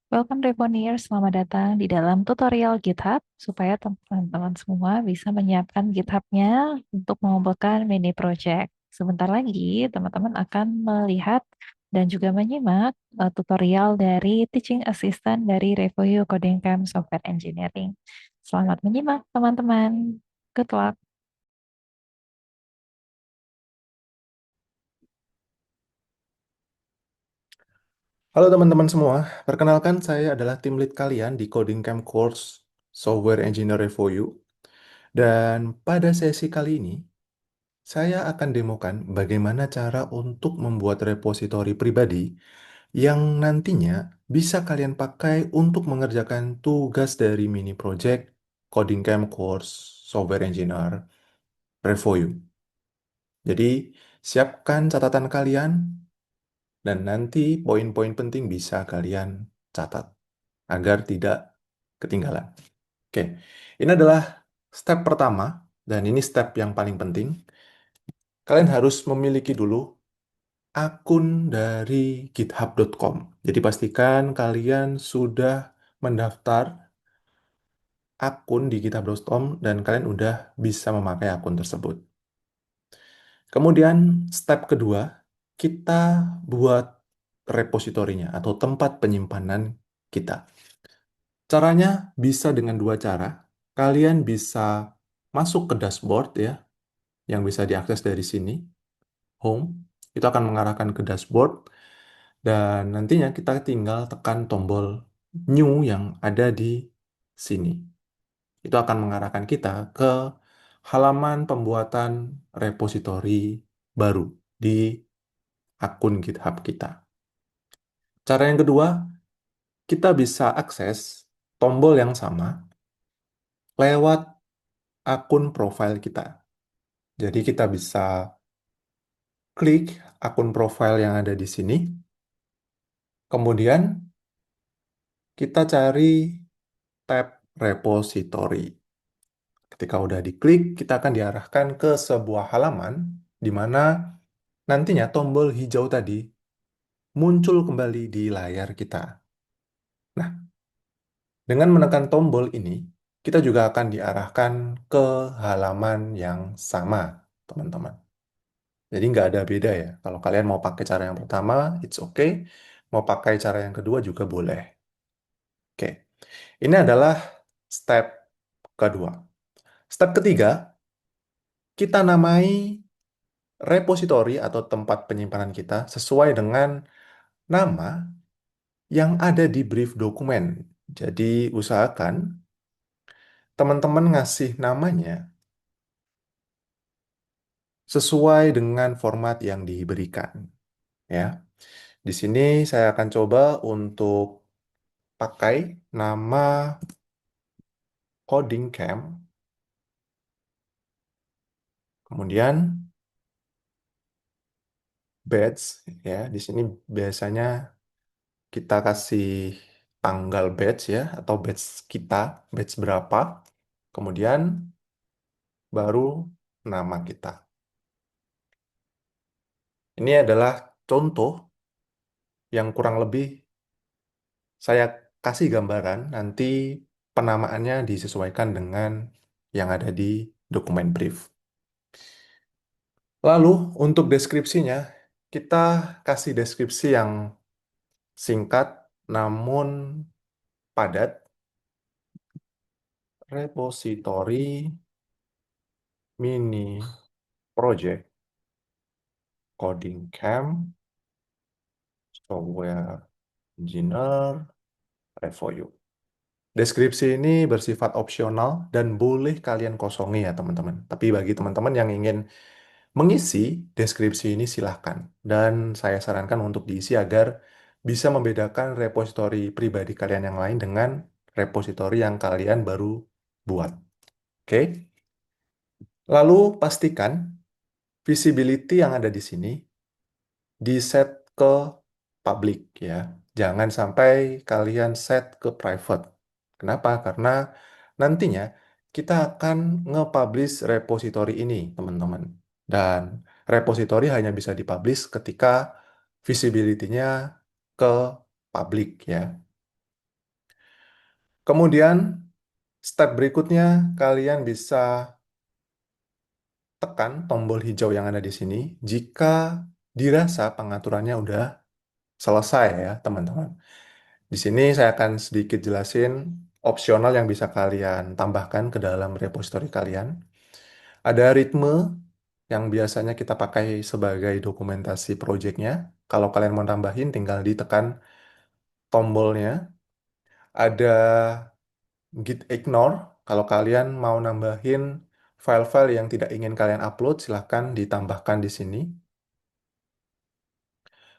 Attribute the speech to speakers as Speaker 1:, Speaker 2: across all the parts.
Speaker 1: Welcome Reponier, selamat datang di dalam tutorial GitHub supaya teman-teman semua bisa menyiapkan GitHub-nya untuk mengumpulkan mini project. Sebentar lagi teman-teman akan melihat dan juga menyimak tutorial dari Teaching Assistant dari Revoyu Coding Camp Software Engineering. Selamat menyimak teman-teman. Good luck.
Speaker 2: Halo teman-teman semua, perkenalkan saya adalah tim lead kalian di Coding Camp Course Software Engineer Revoyu. Dan pada sesi kali ini, saya akan demokan bagaimana cara untuk membuat repositori pribadi yang nantinya bisa kalian pakai untuk mengerjakan tugas dari mini project Coding Camp Course Software Engineer Revoyu. Jadi, siapkan catatan kalian dan nanti poin-poin penting bisa kalian catat agar tidak ketinggalan. Oke, ini adalah step pertama, dan ini step yang paling penting. Kalian harus memiliki dulu akun dari github.com. Jadi pastikan kalian sudah mendaftar akun di github.com dan kalian udah bisa memakai akun tersebut. Kemudian step kedua, kita buat repositorinya atau tempat penyimpanan kita. Caranya bisa dengan dua cara. Kalian bisa masuk ke dashboard ya, yang bisa diakses dari sini, home. Itu akan mengarahkan ke dashboard dan nantinya kita tinggal tekan tombol new yang ada di sini. Itu akan mengarahkan kita ke halaman pembuatan repositori baru di akun GitHub kita. Cara yang kedua, kita bisa akses tombol yang sama lewat akun profile kita. Jadi kita bisa klik akun profile yang ada di sini. Kemudian kita cari tab repository. Ketika udah diklik, kita akan diarahkan ke sebuah halaman di mana nantinya tombol hijau tadi muncul kembali di layar kita. Nah, dengan menekan tombol ini, kita juga akan diarahkan ke halaman yang sama, teman-teman. Jadi nggak ada beda ya. Kalau kalian mau pakai cara yang pertama, it's okay. Mau pakai cara yang kedua juga boleh. Oke, ini adalah step kedua. Step ketiga, kita namai repositori atau tempat penyimpanan kita sesuai dengan nama yang ada di brief dokumen. Jadi usahakan teman-teman ngasih namanya sesuai dengan format yang diberikan. Ya, di sini saya akan coba untuk pakai nama Coding Camp. Kemudian batch ya, di sini biasanya kita kasih tanggal batch ya atau batch kita, batch berapa. Kemudian baru nama kita. Ini adalah contoh yang kurang lebih saya kasih gambaran, nanti penamaannya disesuaikan dengan yang ada di dokumen brief. Lalu untuk deskripsinya, kita kasih deskripsi yang singkat namun padat. Repository mini project Coding Camp Software Engineer Revoyu. Deskripsi ini bersifat opsional dan boleh kalian kosongi ya teman-teman. Tapi bagi teman-teman yang ingin mengisi deskripsi ini silahkan. Dan saya sarankan untuk diisi agar bisa membedakan repositori pribadi kalian yang lain dengan repositori yang kalian baru buat. Oke? Lalu pastikan visibility yang ada di sini di set ke public ya. Jangan sampai kalian set ke private. Kenapa? Karena nantinya kita akan nge-publish repository ini, teman-teman. Dan repository hanya bisa dipublish ketika visibility-nya ke public ya. Kemudian, step berikutnya, kalian bisa tekan tombol hijau yang ada di sini jika dirasa pengaturannya udah selesai ya, teman-teman. Di sini saya akan sedikit jelasin opsional yang bisa kalian tambahkan ke dalam repository kalian. Ada ritme yang biasanya kita pakai sebagai dokumentasi projectnya. Kalau kalian mau tambahin, tinggal ditekan tombolnya. Ada git ignore. Kalau kalian mau nambahin file-file yang tidak ingin kalian upload, silahkan ditambahkan di sini.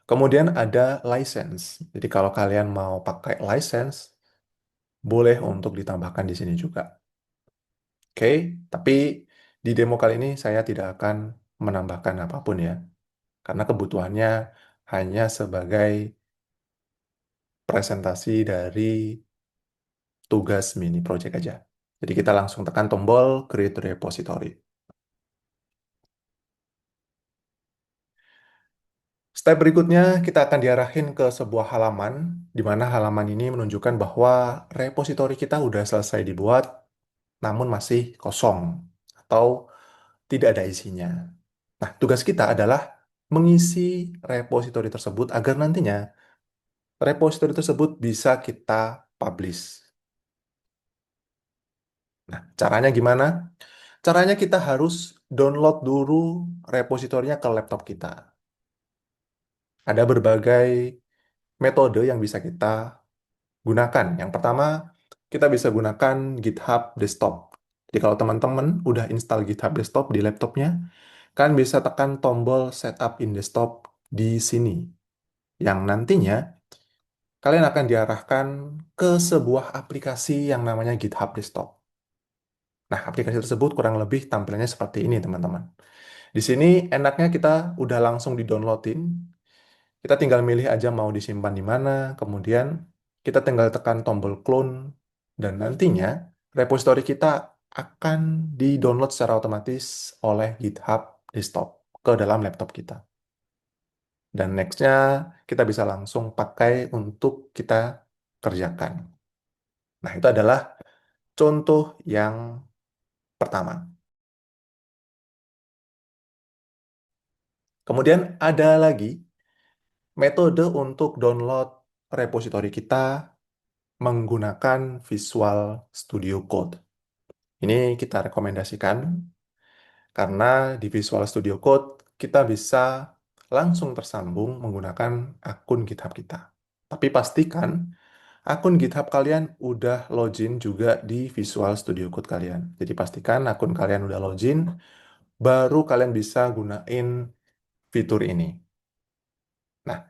Speaker 2: Kemudian ada license. Jadi kalau kalian mau pakai license, boleh untuk ditambahkan di sini juga. Oke, tapi di demo kali ini saya tidak akan menambahkan apapun ya, karena kebutuhannya hanya sebagai presentasi dari tugas mini project aja. Jadi kita langsung tekan tombol Create Repository. Step berikutnya kita akan diarahin ke sebuah halaman, di mana halaman ini menunjukkan bahwa repositori kita udah selesai dibuat, namun masih kosong atau tidak ada isinya. Nah, tugas kita adalah mengisi repositori tersebut agar nantinya repositori tersebut bisa kita publish. Nah, caranya gimana? Caranya kita harus download dulu repositorinya ke laptop kita. Ada berbagai metode yang bisa kita gunakan. Yang pertama, kita bisa gunakan GitHub Desktop. Jadi kalau teman-teman udah install GitHub Desktop di laptopnya, kan bisa tekan tombol Setup in Desktop di sini. Yang nantinya kalian akan diarahkan ke sebuah aplikasi yang namanya GitHub Desktop. Nah, aplikasi tersebut kurang lebih tampilannya seperti ini, teman-teman. Di sini enaknya kita udah langsung di-downloadin. Kita tinggal milih aja mau disimpan di mana, kemudian kita tinggal tekan tombol clone, dan nantinya repository kita akan di-download secara otomatis oleh GitHub Desktop ke dalam laptop kita. Dan next-nya kita bisa langsung pakai untuk kita kerjakan. Nah, itu adalah contoh yang pertama. Kemudian ada lagi metode untuk download repository kita menggunakan Visual Studio Code. Ini kita rekomendasikan karena di Visual Studio Code kita bisa langsung tersambung menggunakan akun GitHub kita. Tapi pastikan akun GitHub kalian udah login juga di Visual Studio Code kalian. Jadi pastikan akun kalian udah login, baru kalian bisa gunain fitur ini. Nah,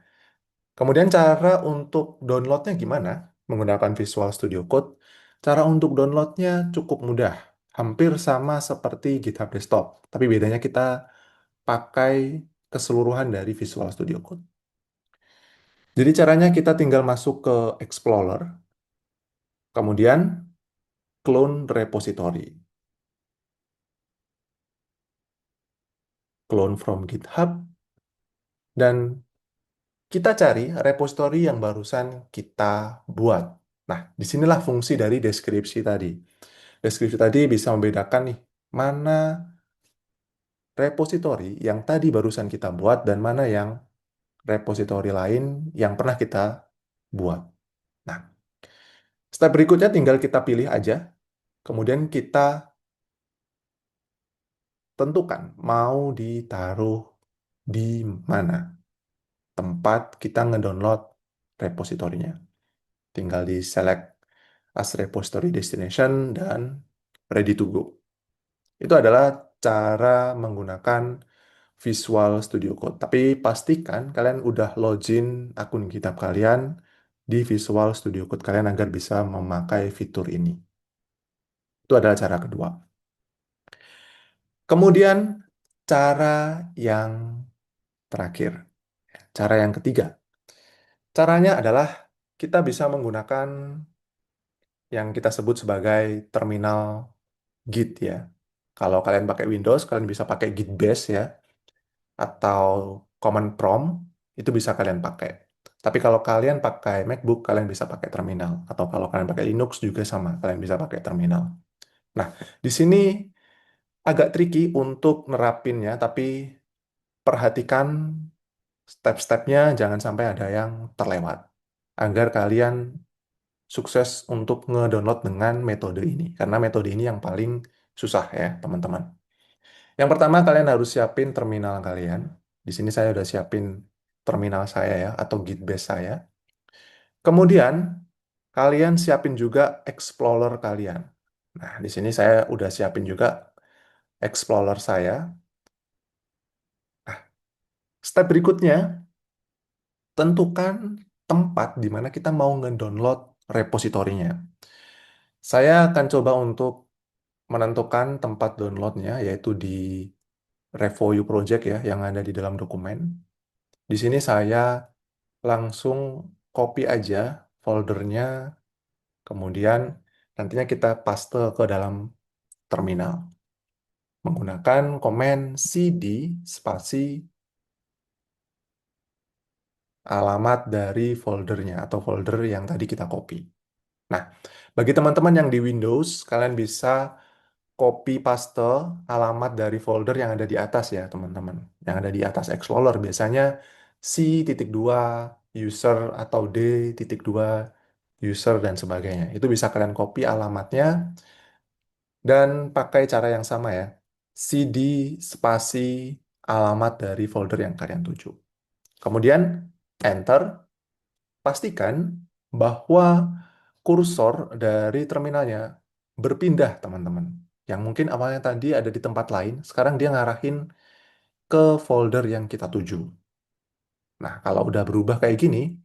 Speaker 2: kemudian cara untuk downloadnya gimana? Menggunakan Visual Studio Code. Cara untuk downloadnya cukup mudah. Hampir sama seperti GitHub Desktop. Tapi bedanya kita pakai keseluruhan dari Visual Studio Code. Jadi caranya kita tinggal masuk ke Explorer. Kemudian clone repository. Clone from GitHub. Dan kita cari repository yang barusan kita buat. Nah, disinilah fungsi dari deskripsi tadi. Deskripsi tadi bisa membedakan nih, mana repository yang tadi barusan kita buat dan mana yang repository lain yang pernah kita buat. Nah, step berikutnya tinggal kita pilih aja, kemudian kita tentukan mau ditaruh di mana tempat kita ngedownload repositorinya. Tinggal di select as repository destination dan ready to go. Itu adalah cara menggunakan Visual Studio Code. Tapi pastikan kalian udah login akun GitHub kalian di Visual Studio Code kalian agar bisa memakai fitur ini. Itu adalah cara kedua. Kemudian cara yang terakhir, cara yang ketiga. Caranya adalah kita bisa menggunakan yang kita sebut sebagai terminal Git ya. Kalau kalian pakai Windows, kalian bisa pakai Git Bash ya, atau Command Prompt, itu bisa kalian pakai. Tapi kalau kalian pakai MacBook, kalian bisa pakai terminal. Atau kalau kalian pakai Linux juga sama, kalian bisa pakai terminal. Nah, di sini agak tricky untuk nerapinnya, tapi perhatikan step-stepnya, jangan sampai ada yang terlewat. Agar kalian sukses untuk ngedownload dengan metode ini. Karena metode ini yang paling susah ya, teman-teman. Yang pertama, kalian harus siapin terminal kalian. Di sini saya udah siapin terminal saya ya, atau Git base saya. Kemudian, kalian siapin juga Explorer kalian. Nah, di sini saya udah siapin juga Explorer saya. Step berikutnya, tentukan tempat di mana kita mau ngedownload repositorinya. Saya akan coba untuk menentukan tempat downloadnya, yaitu di Revo U Project ya, yang ada di dalam dokumen. Di sini saya langsung copy aja foldernya, kemudian nantinya kita paste ke dalam terminal menggunakan komen cd spasi alamat dari foldernya atau folder yang tadi kita copy. Nah, bagi teman-teman yang di Windows, kalian bisa copy paste alamat dari folder yang ada di atas ya, teman-teman. Yang ada di atas Explorer biasanya C.2 user atau D.2 user dan sebagainya. Itu bisa kalian copy alamatnya dan pakai cara yang sama ya. CD spasi alamat dari folder yang kalian tuju. Kemudian enter, pastikan bahwa kursor dari terminalnya berpindah, teman-teman. Yang mungkin awalnya tadi ada di tempat lain, sekarang dia ngarahin ke folder yang kita tuju. Nah, kalau udah berubah kayak gini,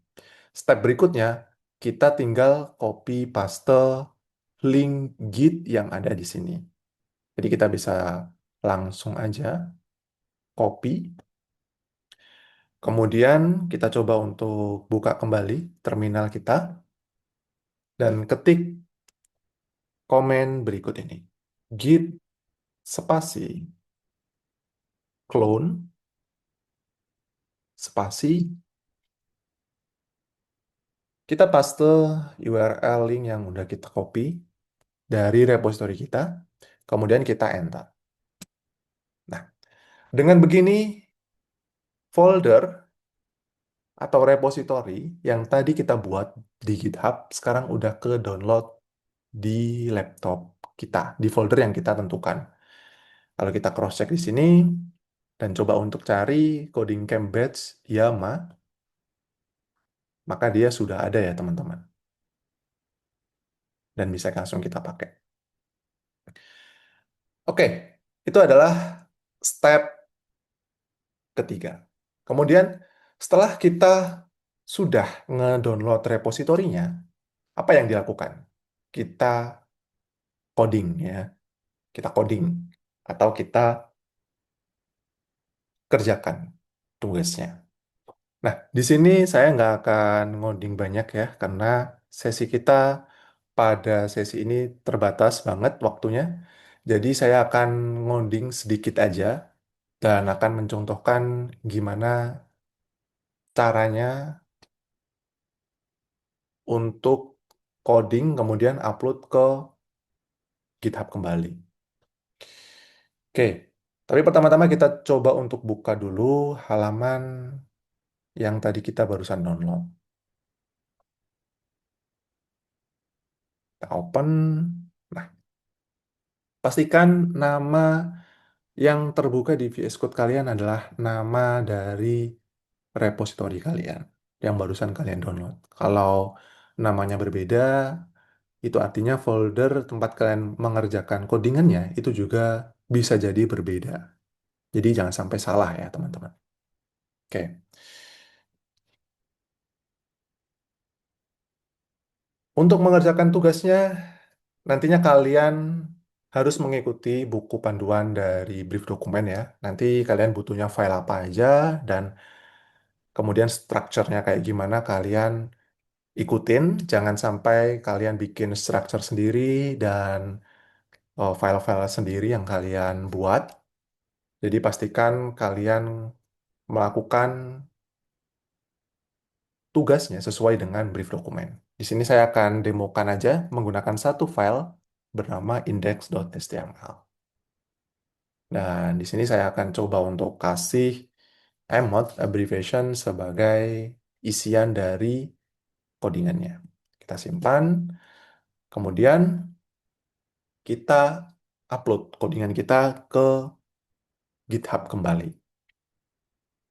Speaker 2: step berikutnya kita tinggal copy paste link Git yang ada di sini. Jadi kita bisa langsung aja copy, kemudian kita coba untuk buka kembali terminal kita dan ketik komen berikut ini. Git spasi clone spasi kita paste URL link yang udah kita copy dari repository kita, kemudian kita enter. Nah, dengan begini folder atau repository yang tadi kita buat di GitHub sekarang udah ke download di laptop kita, di folder yang kita tentukan. Kalau kita cross check di sini dan coba untuk cari coding camp batch Yama, maka dia sudah ada ya teman-teman. Dan bisa langsung kita pakai. Oke, itu adalah step ketiga. Kemudian setelah kita sudah ngedownload repositorinya, apa yang dilakukan? Kita coding ya, kita coding atau kita kerjakan tugasnya. Nah, di sini saya nggak akan ngoding banyak ya, karena sesi kita pada sesi ini terbatas banget waktunya. Jadi saya akan ngoding sedikit aja dan akan mencontohkan gimana caranya untuk coding kemudian upload ke GitHub kembali. Oke, tapi pertama-tama kita coba untuk buka dulu halaman yang tadi kita barusan download. Kita open. Nah, pastikan nama yang terbuka di VS Code kalian adalah nama dari repository kalian yang barusan kalian download. Kalau namanya berbeda, itu artinya folder tempat kalian mengerjakan codingannya itu juga bisa jadi berbeda. Jadi jangan sampai salah ya, teman-teman. Oke. Untuk mengerjakan tugasnya, nantinya kalian harus mengikuti buku panduan dari brief dokumen ya. Nanti kalian butuhnya file apa aja dan kemudian structure-nya kayak gimana kalian ikutin. Jangan sampai kalian bikin structure sendiri dan file-file sendiri yang kalian buat. Jadi pastikan kalian melakukan tugasnya sesuai dengan brief dokumen. Di sini saya akan demokan aja menggunakan satu file bernama index.html. Dan di sini saya akan coba untuk kasih emot abbreviation sebagai isian dari codingannya. Kita simpan, kemudian kita upload codingan kita ke GitHub kembali.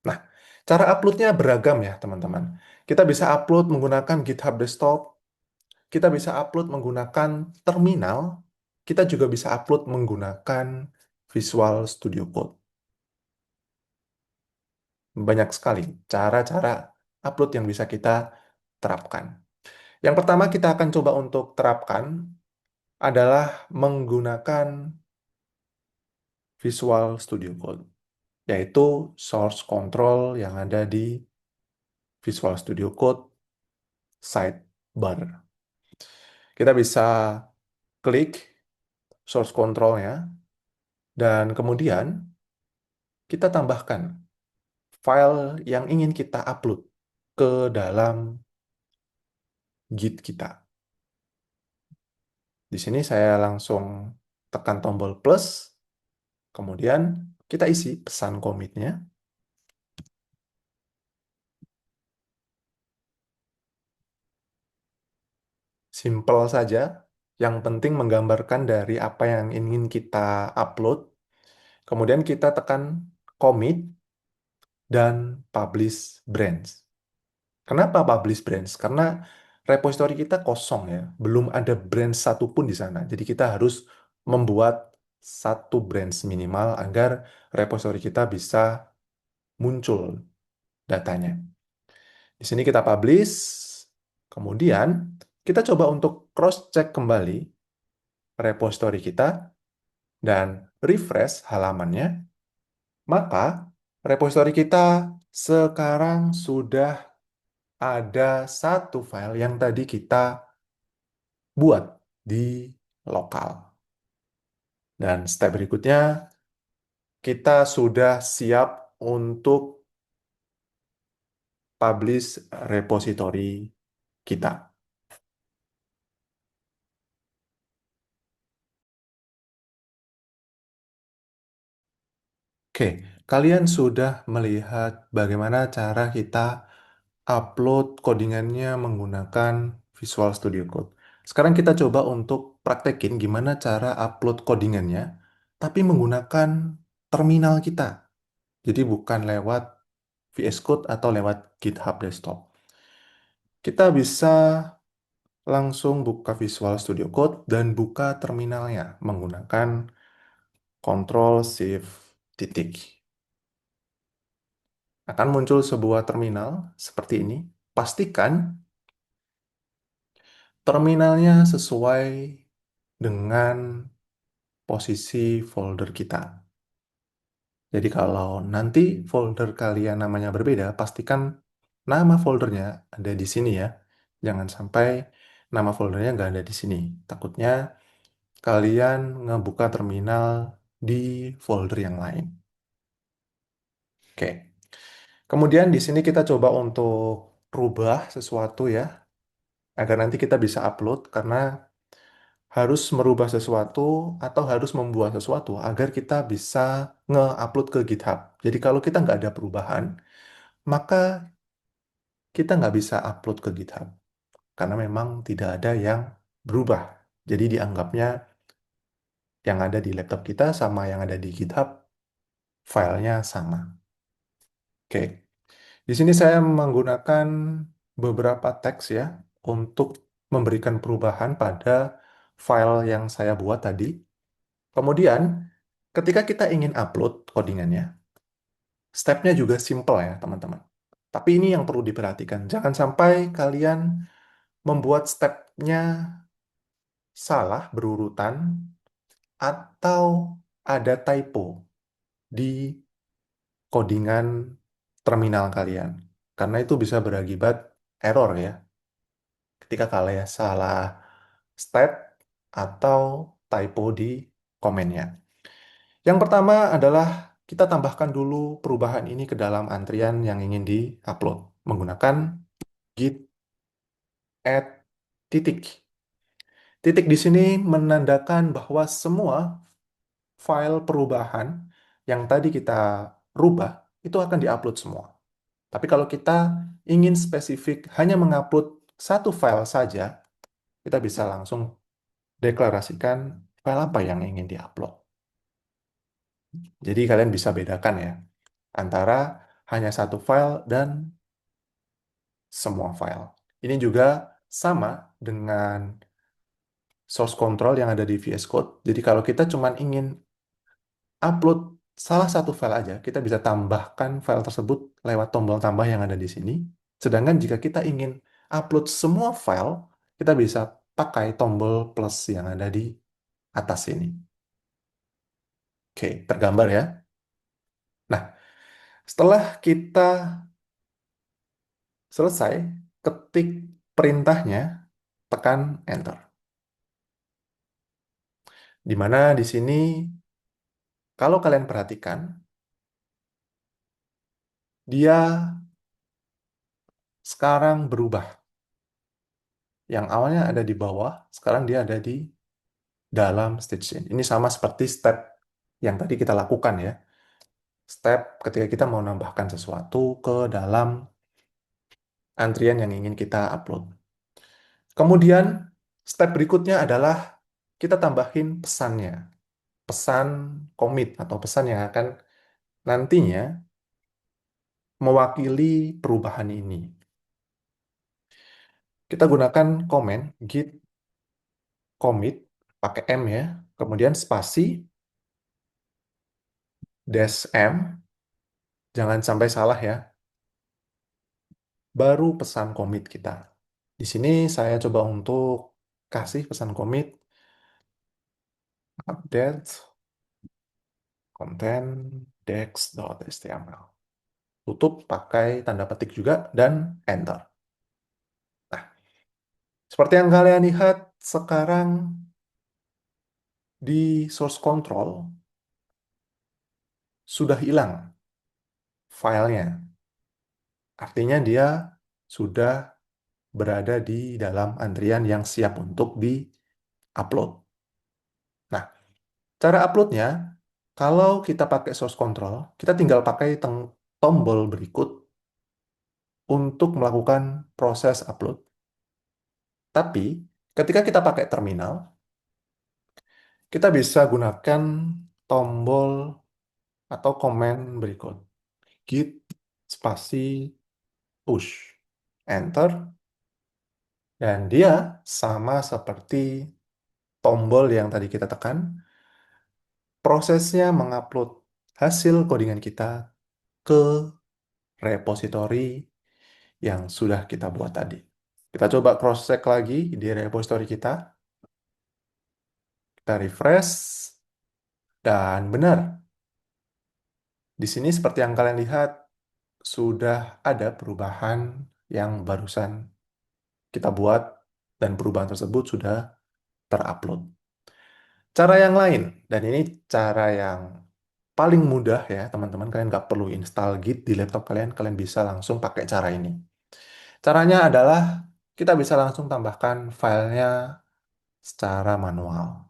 Speaker 2: Nah, cara uploadnya beragam ya teman-teman. Kita bisa upload menggunakan GitHub Desktop, kita bisa upload menggunakan terminal, kita juga bisa upload menggunakan Visual Studio Code. Banyak sekali cara-cara upload yang bisa kita terapkan. Yang pertama kita akan coba untuk terapkan adalah menggunakan Visual Studio Code, yaitu source control yang ada di Visual Studio Code sidebar. Kita bisa klik source control-nya, dan kemudian kita tambahkan file yang ingin kita upload ke dalam Git kita. Di sini saya langsung tekan tombol plus, kemudian kita isi pesan komitnya. Simple saja, yang penting menggambarkan dari apa yang ingin kita upload. Kemudian kita tekan commit dan publish branch. Kenapa publish branch? Karena repository kita kosong ya, belum ada branch satupun di sana. Jadi kita harus membuat satu branch minimal agar repository kita bisa muncul datanya. Di sini kita publish, kemudian kita coba untuk cross-check kembali repository kita dan refresh halamannya, maka repository kita sekarang sudah ada satu file yang tadi kita buat di lokal. Dan step berikutnya, kita sudah siap untuk publish repository kita. Oke, kalian sudah melihat bagaimana cara kita upload codingannya menggunakan Visual Studio Code. Sekarang kita coba untuk praktekin gimana cara upload codingannya, tapi menggunakan terminal kita. Jadi bukan lewat VS Code atau lewat GitHub Desktop. Kita bisa langsung buka Visual Studio Code dan buka terminalnya menggunakan Ctrl Shift titik. Akan muncul sebuah terminal seperti ini. Pastikan terminalnya sesuai dengan posisi folder kita. Jadi kalau nanti folder kalian namanya berbeda, pastikan nama foldernya ada di sini ya. Jangan sampai nama foldernya nggak ada di sini. Takutnya kalian ngebuka terminal di folder yang lain. Oke. Kemudian di sini kita coba untuk rubah sesuatu ya, agar nanti kita bisa upload karena harus merubah sesuatu atau harus membuat sesuatu agar kita bisa nge-upload ke GitHub. Jadi kalau kita nggak ada perubahan, maka kita nggak bisa upload ke GitHub karena memang tidak ada yang berubah. Jadi dianggapnya yang ada di laptop kita sama yang ada di GitHub, filenya sama. Oke, di sini saya menggunakan beberapa teks ya untuk memberikan perubahan pada file yang saya buat tadi. Kemudian, ketika kita ingin upload codingannya, stepnya juga simple ya, teman-teman. Tapi ini yang perlu diperhatikan. Jangan sampai kalian membuat stepnya salah berurutan atau ada typo di codingan terminal kalian. Karena itu bisa berakibat error ya, ketika kalian salah step atau typo di komennya. Yang pertama adalah kita tambahkan dulu perubahan ini ke dalam antrian yang ingin di-upload menggunakan git add titik. Titik di sini menandakan bahwa semua file perubahan yang tadi kita rubah itu akan diupload semua. Tapi kalau kita ingin spesifik hanya mengupload satu file saja, kita bisa langsung deklarasikan file apa yang ingin diupload. Jadi kalian bisa bedakan ya antara hanya satu file dan semua file. Ini juga sama dengan source control yang ada di VS Code. Jadi kalau kita cuma ingin upload salah satu file aja, kita bisa tambahkan file tersebut lewat tombol tambah yang ada di sini. Sedangkan jika kita ingin upload semua file, kita bisa pakai tombol plus yang ada di atas sini. Oke, tergambar ya. Nah, setelah kita selesai ketik perintahnya, tekan enter. Di mana di sini kalau kalian perhatikan, dia sekarang berubah. Yang awalnya ada di bawah, sekarang dia ada di dalam stage ini. Ini sama seperti step yang tadi kita lakukan ya. Step ketika kita mau nambahkan sesuatu ke dalam antrian yang ingin kita upload. Kemudian, step berikutnya adalah kita tambahin pesannya. Pesan commit atau pesan yang akan nantinya mewakili perubahan ini. Kita gunakan komen git commit pakai M ya, kemudian spasi dash M, jangan sampai salah ya, baru pesan commit kita. Di sini saya coba untuk kasih pesan commit update content dex.html. Tutup pakai tanda petik juga dan enter. Nah, seperti yang kalian lihat sekarang di source control sudah hilang filenya. Artinya dia sudah berada di dalam antrian yang siap untuk di-upload. Nah, cara uploadnya, kalau kita pakai source control, kita tinggal pakai tombol berikut untuk melakukan proses upload. Tapi, ketika kita pakai terminal, kita bisa gunakan tombol atau komen berikut. Git spasi push. Enter. Dan dia sama seperti tombol yang tadi kita tekan, prosesnya mengupload hasil codingan kita ke repositori yang sudah kita buat tadi. Kita coba cross-check lagi di repositori kita. Kita refresh. Dan benar, di sini seperti yang kalian lihat, sudah ada perubahan yang barusan kita buat dan perubahan tersebut sudah terupload. Cara yang lain, dan ini cara yang paling mudah ya teman-teman, kalian nggak perlu install Git di laptop kalian, kalian bisa langsung pakai cara ini. Caranya adalah kita bisa langsung tambahkan filenya secara manual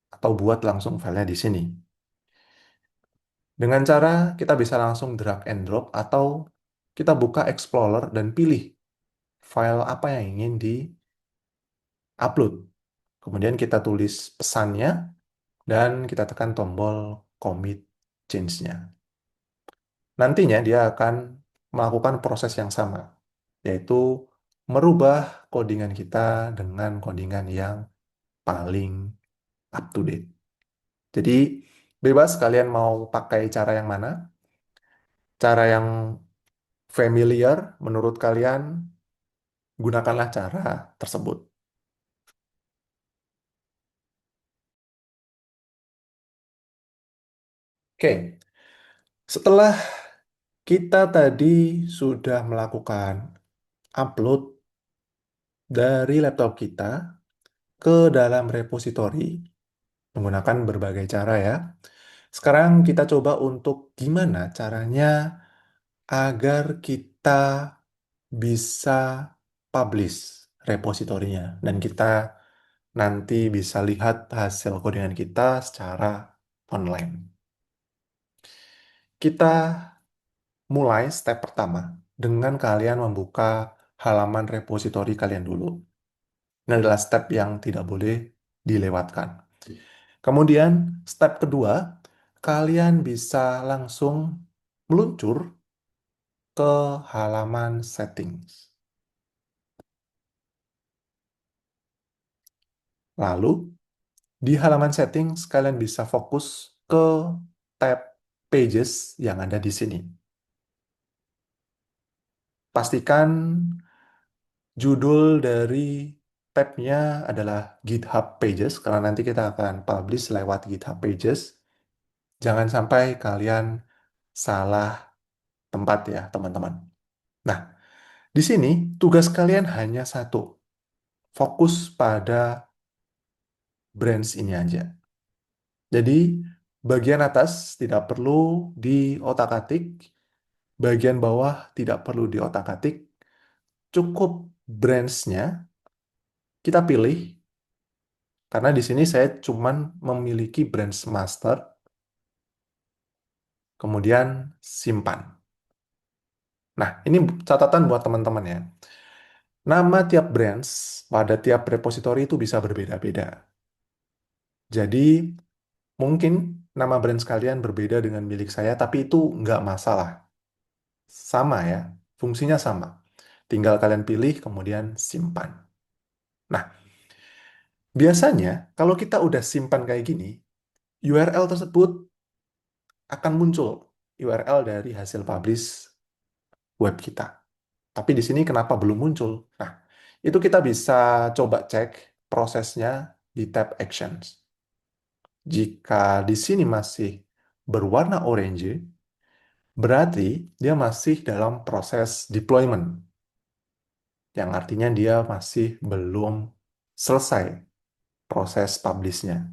Speaker 2: atau buat langsung filenya di sini. Dengan cara kita bisa langsung drag and drop atau kita buka Explorer dan pilih file apa yang ingin di-upload. Kemudian kita tulis pesannya dan kita tekan tombol commit change-nya. Nantinya dia akan melakukan proses yang sama, yaitu merubah codingan kita dengan codingan yang paling up to date. Jadi bebas kalian mau pakai cara yang mana, cara yang familiar menurut kalian, gunakanlah cara tersebut. Oke, setelah kita tadi sudah melakukan upload dari laptop kita ke dalam repositori menggunakan berbagai cara ya. Sekarang kita coba untuk gimana caranya agar kita bisa publish repositorinya. Dan kita nanti bisa lihat hasil codingan kita secara online. Kita mulai step pertama dengan kalian membuka halaman repositori kalian dulu. Ini adalah step yang tidak boleh dilewatkan. Kemudian, step kedua, kalian bisa langsung meluncur ke halaman settings. Lalu, di halaman settings, kalian bisa fokus ke tab pages yang ada di sini. Pastikan judul dari tabnya adalah GitHub Pages, karena nanti kita akan publish lewat GitHub Pages. Jangan sampai kalian salah tempat ya, teman-teman. Nah, di sini tugas kalian hanya satu, fokus pada branch ini aja. Jadi, bagian atas tidak perlu diotak-atik, bagian bawah tidak perlu diotak-atik, cukup branch-nya kita pilih, karena di sini saya cuman memiliki branch master, kemudian simpan. Nah, ini catatan buat teman-teman ya. Nama tiap branch pada tiap repository itu bisa berbeda-beda. Jadi, mungkin nama branch kalian berbeda dengan milik saya, tapi itu nggak masalah. Sama ya, fungsinya sama. Tinggal kalian pilih, kemudian simpan. Nah, biasanya kalau kita udah simpan kayak gini, URL tersebut akan muncul. URL dari hasil publish web kita. Tapi di sini kenapa belum muncul? Nah, itu kita bisa coba cek prosesnya di tab Actions. Jika di sini masih berwarna orange, berarti dia masih dalam proses deployment, yang artinya dia masih belum selesai proses publish-nya.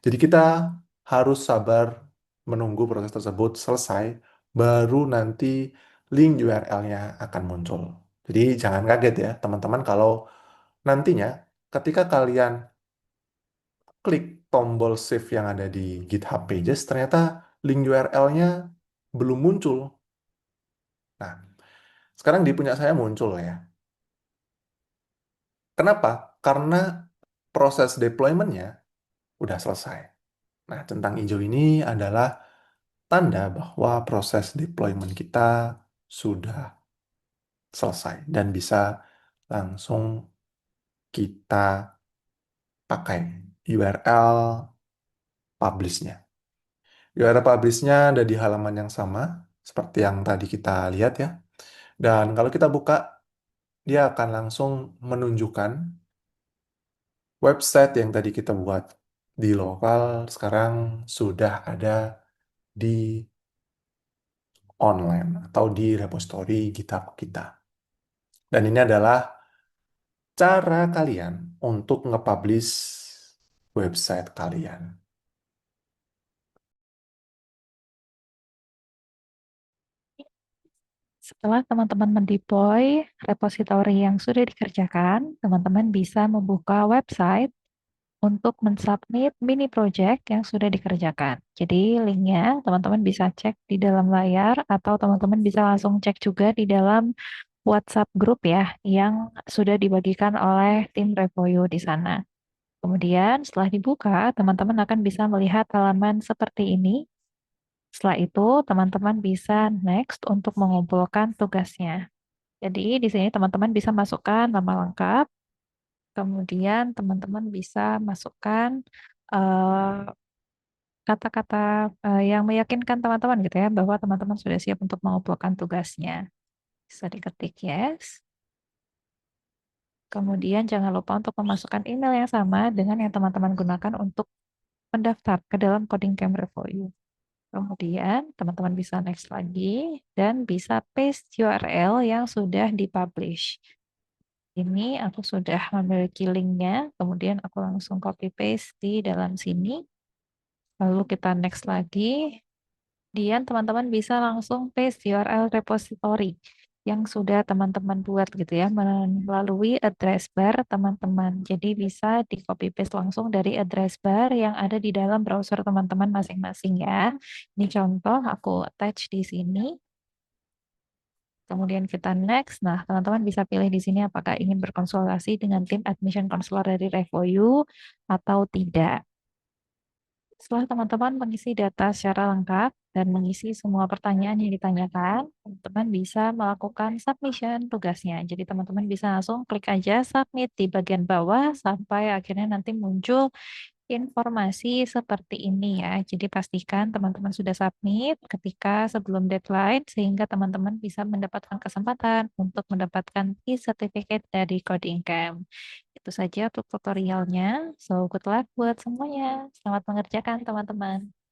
Speaker 2: Jadi kita harus sabar menunggu proses tersebut selesai, baru nanti link URL-nya akan muncul. Jadi jangan kaget ya teman-teman kalau nantinya ketika kalian klik tombol save yang ada di GitHub Pages, ternyata link URL-nya belum muncul. Nah, sekarang di punya saya muncul ya. Kenapa? Karena proses deployment-nya udah selesai. Nah, centang hijau ini adalah tanda bahwa proses deployment kita sudah selesai dan bisa langsung kita pakai URL publish-nya. URL publish-nya ada di halaman yang sama seperti yang tadi kita lihat ya. Dan kalau kita buka, dia akan langsung menunjukkan website yang tadi kita buat di lokal sekarang sudah ada di online atau di repository GitHub kita. Dan ini adalah cara kalian untuk nge-publish website kalian.
Speaker 1: Setelah teman-teman mendeploy repositori yang sudah dikerjakan, teman-teman bisa membuka website untuk mensubmit mini project yang sudah dikerjakan. Jadi linknya teman-teman bisa cek di dalam layar atau teman-teman bisa langsung cek juga di dalam WhatsApp grup ya yang sudah dibagikan oleh tim Revoyo di sana. Kemudian setelah dibuka, teman-teman akan bisa melihat halaman seperti ini. Setelah itu, teman-teman bisa next untuk mengumpulkan tugasnya. Jadi di sini teman-teman bisa masukkan nama lengkap, kemudian teman-teman bisa masukkan eh, kata-kata yang meyakinkan teman-teman gitu ya bahwa teman-teman sudah siap untuk mengumpulkan tugasnya. Bisa diketik yes. Kemudian jangan lupa untuk memasukkan email yang sama dengan yang teman-teman gunakan untuk mendaftar ke dalam Coding Camp Review. Kemudian teman-teman bisa next lagi dan bisa paste URL yang sudah dipublish. Ini aku sudah memiliki linknya, kemudian aku langsung copy paste di dalam sini. Lalu kita next lagi. Kemudian teman-teman bisa langsung paste URL repository. yang sudah teman-teman buat gitu ya melalui address bar teman-teman. Jadi bisa di copy paste langsung dari address bar yang ada di dalam browser teman-teman masing-masing ya. Ini contoh aku attach di sini. Kemudian kita next. Nah, teman-teman bisa pilih di sini apakah ingin berkonsultasi dengan tim admission counselor dari Revoyu atau tidak. Setelah teman-teman mengisi data secara lengkap dan mengisi semua pertanyaan yang ditanyakan, teman-teman bisa melakukan submission tugasnya. Jadi teman-teman bisa langsung klik aja submit di bagian bawah sampai akhirnya nanti muncul informasi seperti ini ya. Jadi pastikan teman-teman sudah submit ketika sebelum deadline sehingga teman-teman bisa mendapatkan kesempatan untuk mendapatkan e-certificate dari Coding Camp. Itu saja untuk tutorialnya. So, good luck buat semuanya. Selamat mengerjakan teman-teman.